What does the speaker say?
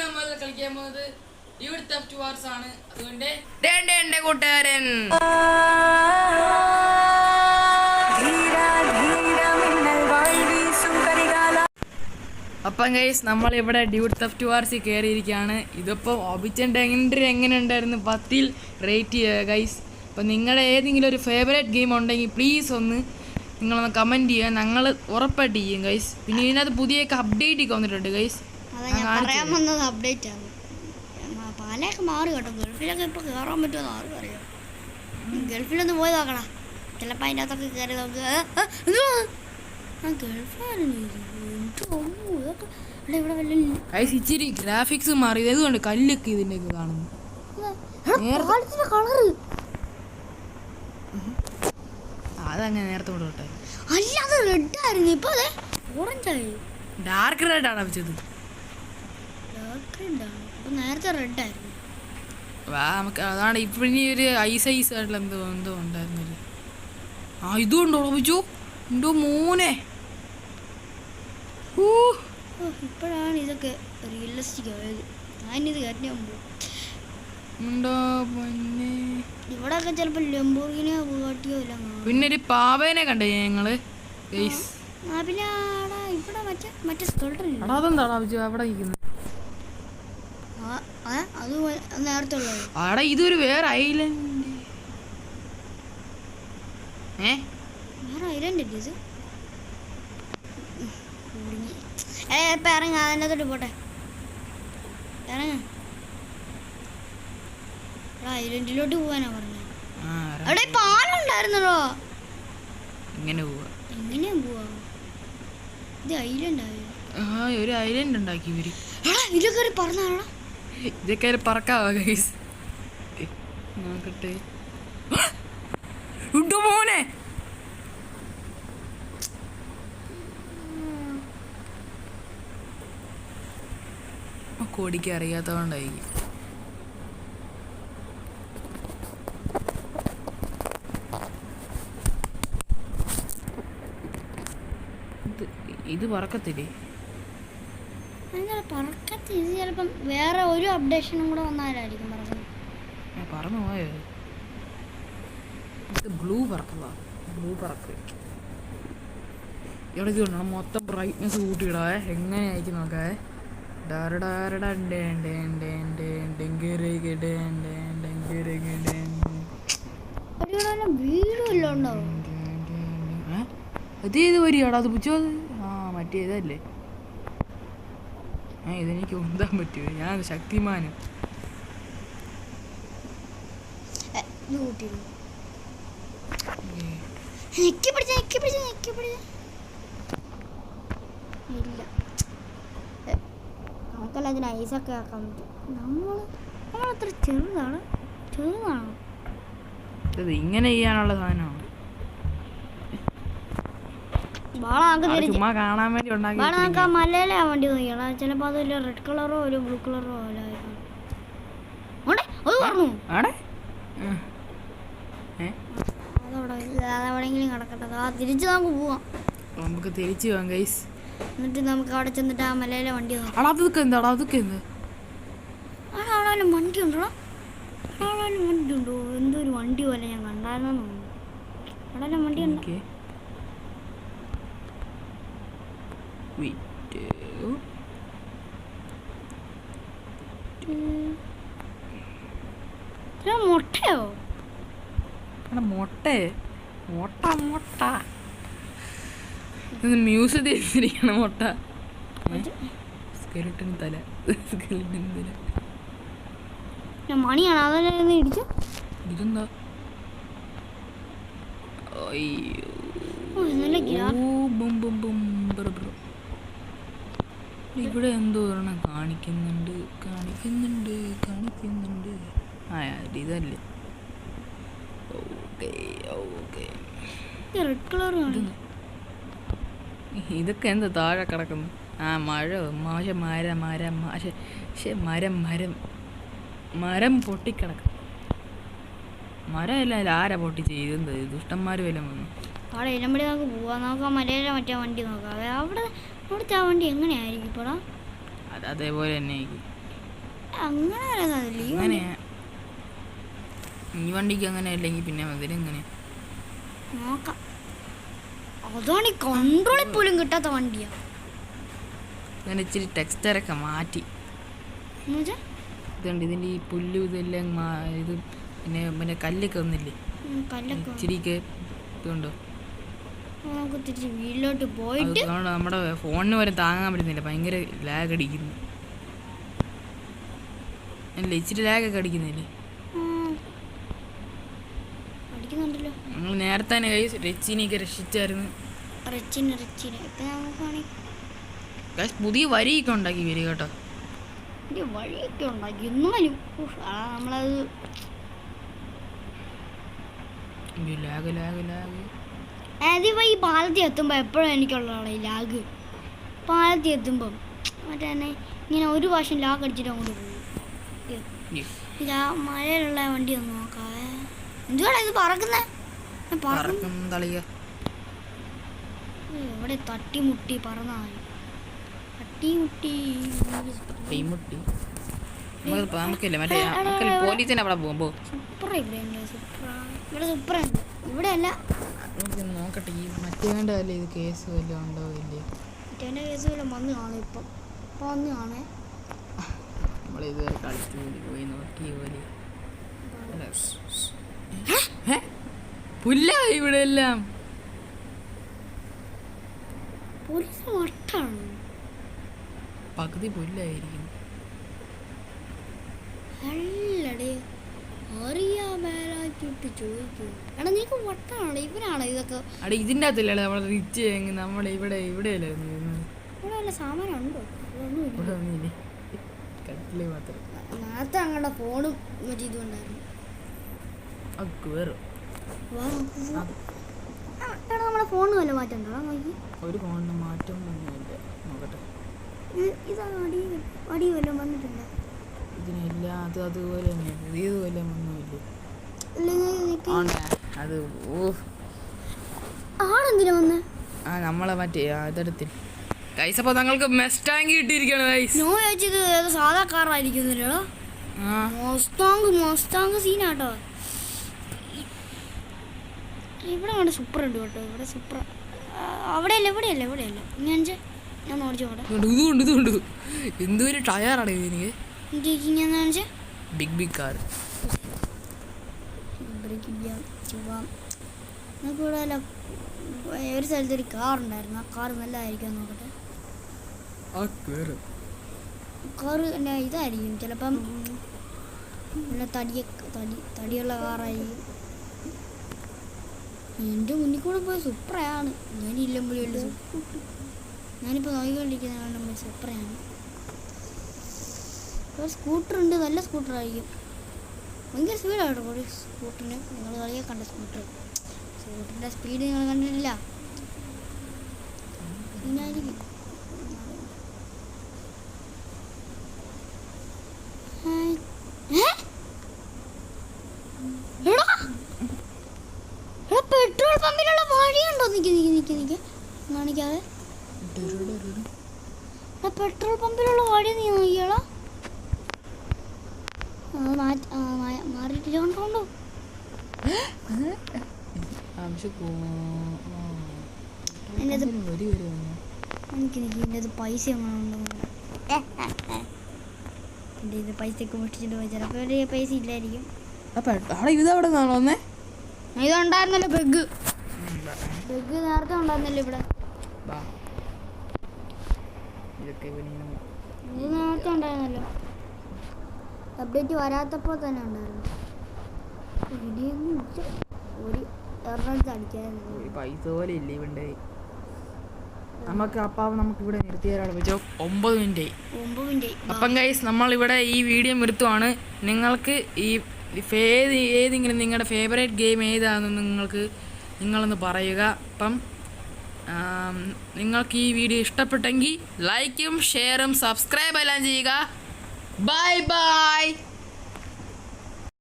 നമ്മൾ കളിക്കാൻ പോകുന്നത് ഡ്യൂഡ് തെഫ്റ്റ് വാർസ് ആണ്. അതുകൊണ്ട് എന്റെ കൂട്ടുകാരൻ അപ്പം ഗൈസ് നമ്മളിവിടെ ഡ്യൂഡ് തെഫ്റ്റ് വാർസിൽ കയറിയിരിക്കുകയാണ്. ഇതിപ്പോൾ ഒബിച്ചൻ്റെ എങ്ങനെ ഉണ്ടായിരുന്നു 10ൽ റേറ്റ് ചെയ്യുക ഗൈസ്. അപ്പം നിങ്ങളുടെ ഏതെങ്കിലും ഒരു ഫേവറേറ്റ് ഗെയിം ഉണ്ടെങ്കിൽ പ്ലീസ് ഒന്ന് നിങ്ങളൊന്ന് കമൻറ്റ് ചെയ്യുക. ഞങ്ങൾ ഉറപ്പായിട്ട് ചെയ്യും ഗൈസ്. പിന്നെ ഇതിനകത്ത് പുതിയ അപ്ഡേറ്റ് ഒക്കെ വന്നിട്ടുണ്ട് ഗൈസ്. അപ്ഡേറ്റ് ആണ് പാലയൊക്കെ മാറി കേട്ടോ. ഗൾഫിലൊക്കെ ഇപ്പോൾ കയറാൻ പറ്റുമെന്ന് ആർക്കും അറിയാം. ഗൾഫിലൊന്ന് പോയി നോക്കണം. ചിലപ്പോൾ അതിൻ്റെ അകത്തൊക്കെ കയറി നോക്കുക. ഇച്ചിരി ഗ്രാഫിക്സ് മാറി. ഇതുകൊണ്ട് കല്ലൊക്കെ ഇതിൻ്റെ ഒക്കെ കാണുന്നു. അതങ്ങനെ നേരത്തെ കൊണ്ടോട്ടെ. അല്ല അത് റെഡ് ആയിരുന്നു, ഇപ്പൊ ഓറഞ്ച് ആയി. ഡാർക്ക് റെഡ് ആണ് വെച്ചത്. ഡാർക്ക് റെഡ് ആണ്, ഇപ്പൊ നേരത്തെ റെഡ് ആയിരുന്നു. നമുക്ക് അതാണ് ഇപ്പൊ ഇനി ഒരു ഐസ് ആയിട്ടുള്ള എന്തോ ഉണ്ടായിരുന്നില്ല. ഇതും ഉണ്ടോ വെച്ചു എന്തോ മോനെ. ഇപ്പോഴാണ് ഇതൊക്കെ റിയലിസ്റ്റിക് ആയത്. ഞാനിത് കയറ്റിയാ ഇവിടെയൊക്കെ ചിലപ്പോ ലംബോർഗിനിയോ ബുഗാട്ടിയോ ഇല്ല. പിന്നെ ഒരു പാവേനെ കണ്ടേ ഞങ്ങള്. ഇവിടെ മറ്റേ സ്കൾട്ടർ അവിടെ അത് നേരത്തെ ഉള്ളത്. അവിടെ ഇതൊരു വേറെ ഐലൻഡ്. വേറെ ഐലൻഡ് അല്ലേ ഇത്? ഇപ്പൊ ഇറങ്ങ, അതിൻ്റെ തൊട്ട് പോട്ടെ. ഇറങ്ങ, ഐലൻഡിലോട്ട് പോവാനാ പറഞ്ഞത്. അവിടെ പാലം ഉണ്ടായിരുന്നല്ലോ. എങ്ങനെയാ പോവാ? ഇത് ഐലൻഡ് ആയോ? ഒരു ഐലൻഡ് ഉണ്ടാക്കി ഇവര്. ഇതൊക്കെ പറഞ്ഞാടാ, ഇതൊക്കെ പറക്കാവാ ഗൈസ്. നോക്കട്ടെ. മോനെ കോടിക്ക് അറിയാത്തതുകൊണ്ടായിരിക്കും. ഇത് പറക്കത്തില്ലേ? പറക്കത്തില്ല. ഇത് ചിലപ്പം വേറെ ഒരു അപ്ഡേഷനും കൂടെ വന്നാലായിരിക്കും പറന്നു പോയോ? ഇത് ബ്ലൂ പറക്കുക. ബ്ലൂ പറക്ക് ഇവിടെ ഇത് കൊണ്ടാണ് മൊത്തം ബ്രൈറ്റ്നെസ് കൂട്ടിയിടാവേ. എങ്ങനെയായിരിക്കും നോക്കാവേ. അതേത് വരികയാടാ അത് പുച്ചോ? മറ്റേ ഇതല്ലേ? ഇതെനിക്ക് ഉന്താൻ പറ്റുമോ? ഞാൻ ശക്തിമാനും. നമുക്കല്ല അതിന് ഐസൊക്കെ ആക്കാൻ പറ്റും. നമ്മളത്ര ചെറുതാണോ? ഇത് ഇങ്ങനെ ചെയ്യാനുള്ള സാധനമാണ്. ചുമ്മാ കാണാൻ വേണ്ടി ഉണ്ടാക്കി. നമുക്ക് ആ മലയിലെ വേണ്ടി നോക്കിയാണ്. ചിലപ്പോൾ അതിൽ റെഡ് കളറോ ഒരു ബ്ലൂ കളറോ അതെവിടെയെങ്കിലും കിടക്കട്ടെ. തിരിച്ച് നമുക്ക് പോവാം. നമുക്ക് തിരിച്ചു പോവാം ഗൈസ്. എന്നിട്ട് നമുക്ക് അവിടെ ചെന്നിട്ട് ആ മലയിലെ വണ്ടി നോക്കാം. അതൊക്കെ എന്താടാ? അതൊക്കെ എന്ത്? അവിടെ വണ്ടി ഉണ്ടോ? വണ്ടി ഉണ്ടോ? എന്തോ ഒരു വണ്ടി പോലെ ഞാൻ കണ്ടായിരുന്നു. അവിടെ വണ്ടി ഉണ്ടോ? മുട്ടയോ? മുട്ട മ്യൂസിയം തിരിച്ചിരിക്കണം. മുട്ട സ്കെലിട്ടൻ തല. മണിയാണ് അതെല്ലാം ഇടിച്ചു. ഇതെന്താ? ഇവിടെ എന്തോ ഒരെണ്ണം കാണിക്കുന്നുണ്ട്. ഇതല്ലേ? Red colour. ഇതൊക്കെ എന്താ താഴെ കിടക്കുന്നു? മരം പൊട്ടിക്കിടക്കും. മരമല്ല, ആരാ പൊട്ടി ചെയ്തെന്ത്? ദുഷ്ടന്മാർ വല്ലതും വന്നു. അവിടെ ഇലമ്പടി നമുക്ക് പോവാം. നമുക്ക് ആ മലയിലെ മറ്റേ വണ്ടി നോക്കാം. അവിടുത്തെ ആ വണ്ടി എങ്ങനെയായിരിക്കും ഇപ്പോഴാ? അതേപോലെ തന്നെ ആയിരിക്കും. അങ്ങനെ ഈ വണ്ടിക്ക് അങ്ങനെ അല്ലെങ്കിൽ പിന്നെ അതിനെങ്ങനെ നോക്കാം. അതാണ് കൺട്രോളിൽ പോലും കിട്ടാത്ത വണ്ടിയാ. ഞാൻ ഇച്ചിരി ടെക്സ്റ്ററൊക്കെ മാറ്റി. ഇതുണ്ട് ഇതിൻ്റെ ഈ പുല്ല് ഇതെല്ലാം ഇത് പിന്നെ പിന്നെ കല്ലൊക്കെ ഒന്നില്ലേ ഇച്ചിരിക്ക് ഇതുണ്ടോ വീട്ടിലോട്ട് പോയിട്ട് നമ്മുടെ ഫോണിന് വരെ താങ്ങാൻ പറ്റുന്നില്ല. ഭയങ്കര ലാഗ് അടിക്കുന്നു. അല്ല ഇച്ചിരി ലാഗൊക്കെ അടിക്കുന്നില്ലേ? അടിക്കുന്നുണ്ടല്ലോ. ഞങ്ങൾ നേരത്തെ തന്നെ രച്ചിനെയൊക്കെ രക്ഷിച്ചായിരുന്നു. പുതിയ വരിയൊക്കെ ഉണ്ടാക്കി വരിക കേട്ടോ. വഴിയൊക്കെ ഉണ്ടാക്കി എന്നാലും നമ്മളത് ലാഗ് ലാഗ് ലാഗ്. അതിപ്പോൾ ഈ പാലത്തിൽ എത്തുമ്പോൾ എപ്പോഴും എനിക്കുള്ളതാണ് ഈ ലാഗ്. പാലത്തിൽ എത്തുമ്പം മറ്റേ തന്നെ ഇങ്ങനെ ഒരു പ്രാവശ്യം ലാഗ് അടിച്ചിട്ട് അങ്ങോട്ട് പോകും. മഴയിലുള്ള വണ്ടി ഒന്ന് നോക്കാവേ. എന്തുവാണ് ഇത് പറക്കുന്നേ? എവിടെ തട്ടിമുട്ടി പറന്നാൽ തട്ടിമുട്ടി പോലീസിനെ അവിടെ പോകുമ്പോ സൂപ്പർ ഇവിടെ സൂപ്പറുണ്ട്. ഇവിടെ അല്ല നോക്കട്ടെ ഈ മറ്റേണ്ടല്ലേ ഇത് കേസ് വല്ലതും ഉണ്ടോ ഇല്ലേ? മറ്റേൻ്റെ കേസ് വല്ലതും വന്ന് കാണും. ഇപ്പം വന്ന് കാണേ. നമ്മളിതുവരെ കളിച്ചു പോയി നോക്കിയ പോലെ പുല്ല ഇവിടെ എല്ലാം. പോലീസ് വട്ടാണ് പകുതി പുല്ലായിരിക്കും. അല്ലടേ അറിയാമേലാക്കിട്ട് ചോദിക്കും. എടാ നീക്ക് വട്ടാണ്. ഇവരാണ് ഇതൊക്കെ. അടേ ഇതിൻ്റെ അകത്തല്ലേ നമ്മൾ റിച്ച് നമ്മളെ ഇവിടെ ഇവിടെയല്ലേ ഇവിടെ വല്ല സാമാനം ഉണ്ടോ? ഇവിടെ ഒന്നുമില്ലേ? കട്ടില് മാത്രം. നേരത്തെ ഞങ്ങളുടെ ഫോണും മറ്റേ ഇതുകൊണ്ടായിരുന്നു. എടാ നമ്മുടെ ഫോണിന് വല്ല മാറ്റം ഉണ്ടോ നോക്കി? ഒരു ഫോണിന് മാറ്റം ഒന്നുമില്ല. നോക്കട്ടെ. ഇതാണ് അടി വല്ലതും വന്നിട്ടില്ല. ഇതിനെല്ലാം അതുപോലെ തന്നെ പുതിയതുപോലെ ഒന്നുമില്ലേ? അത് ആളെന്തിനാ വന്ന്? നമ്മളെ മറ്റേ ഇതെടുത്തിൽ ഗൈസ്. അപ്പോൾ ഞങ്ങൾക്ക് മെസ്റ്റാങ്ക് കിട്ടിയിരിക്കുകയാണ് ഗൈസ്. നോ ചോദിച്ചത് ഏതോ സാധാ കാറായിരിക്കുന്നില്ലല്ലോ. മോസ്താങ് സീനാട്ടോ. ഇവിടെ അവിടെ സൂപ്പർ ഉണ്ട് കേട്ടോ. ഇവിടെ സൂപ്പർ. അവിടെയല്ല ഇവിടെയല്ല ഞാൻ ഓടിച്ചോട്ടെ. ഇതുണ്ട് എന്തൊരു ടയറാണ് ഇതിന്. Big car. നമുക്ക് ഇവിടെ അല്ല ഒരു സ്ഥലത്ത് ഒരു കാർ ഉണ്ടായിരുന്നു. ആ കാർ നല്ലതായിരിക്കും നോക്കട്ടെ. കാറ് എൻ്റെ ഇതായിരിക്കും ചിലപ്പം നല്ല തടിയുള്ള കാറായിരിക്കും. എൻ്റെ മുന്നിൽ കൂടെ പോയി സൂപ്പറാണ്. ഞാനില്ലമ്പോഴുള്ള ഞാനിപ്പോൾ നോക്കിക്കൊണ്ടിരിക്കുന്ന സൂപ്പറാണ്. ഒരു സ്കൂട്ടറുണ്ട്. നല്ല സ്കൂട്ടറായിരിക്കും. ഭയങ്കര സ്പീഡാണ് ഒരു സ്കൂട്ടറിന്. നിങ്ങൾ കളിയെ കണ്ട സ്കൂട്ടറിൻ്റെ സ്പീഡ് നിങ്ങൾ കണ്ടിട്ടില്ല. ഇന്നായിരിക്കും പെട്രോൾ പമ്പിലുള്ള വഴിയുണ്ടോ? നിക്ക് കാണിക്കാതെ. പെട്രോൾ പമ്പിലുള്ള വഴി നീ നോക്കിയാളോ? മാറിയിട്ടില്ല. കണ്ടോ എനിക്ക് പൈസ എങ്ങനെയുണ്ടോ? എൻ്റെ ഇത് പൈസയൊക്കെ മുട്ടിച്ചിട്ട് പോയി. ചിലപ്പോൾ ഒരു പൈസ ഇല്ലായിരിക്കും. ഇതുണ്ടായിരുന്നല്ലോ ബെഗ് നേരത്തെ ഉണ്ടായിരുന്നല്ലോ ഇവിടെ. ഇത് നേരത്തെ ഉണ്ടായിരുന്നല്ലോ. അപ്ഡേറ്റ് വരാത്തപ്പോൾ തന്നെ ഉണ്ടായിരുന്നു. ഒരു എറണാകുളത്ത് അടിക്കായിരുന്നു. പൈസ പോലെ ഇല്ല ഇവിടെ നമുക്ക്. അപ്പം നമുക്ക് ഇവിടെ നിർത്തിയാലാണ് വെച്ചോ 9 മിനിറ്റ്. അപ്പം ഗൈസ് നമ്മളിവിടെ ഈ വീഡിയോ നിർത്തുവാണ്. നിങ്ങൾക്ക് ഈ ഏതെങ്കിലും നിങ്ങളുടെ ഫേവറേറ്റ് ഗെയിം ഏതാണെന്ന് നിങ്ങളൊന്ന് പറയുക. അപ്പം നിങ്ങൾക്ക് ഈ വീഡിയോ ഇഷ്ടപ്പെട്ടെങ്കിൽ ലൈക്കും ഷെയറും സബ്സ്ക്രൈബ് എല്ലാം ചെയ്യുക. Bye bye.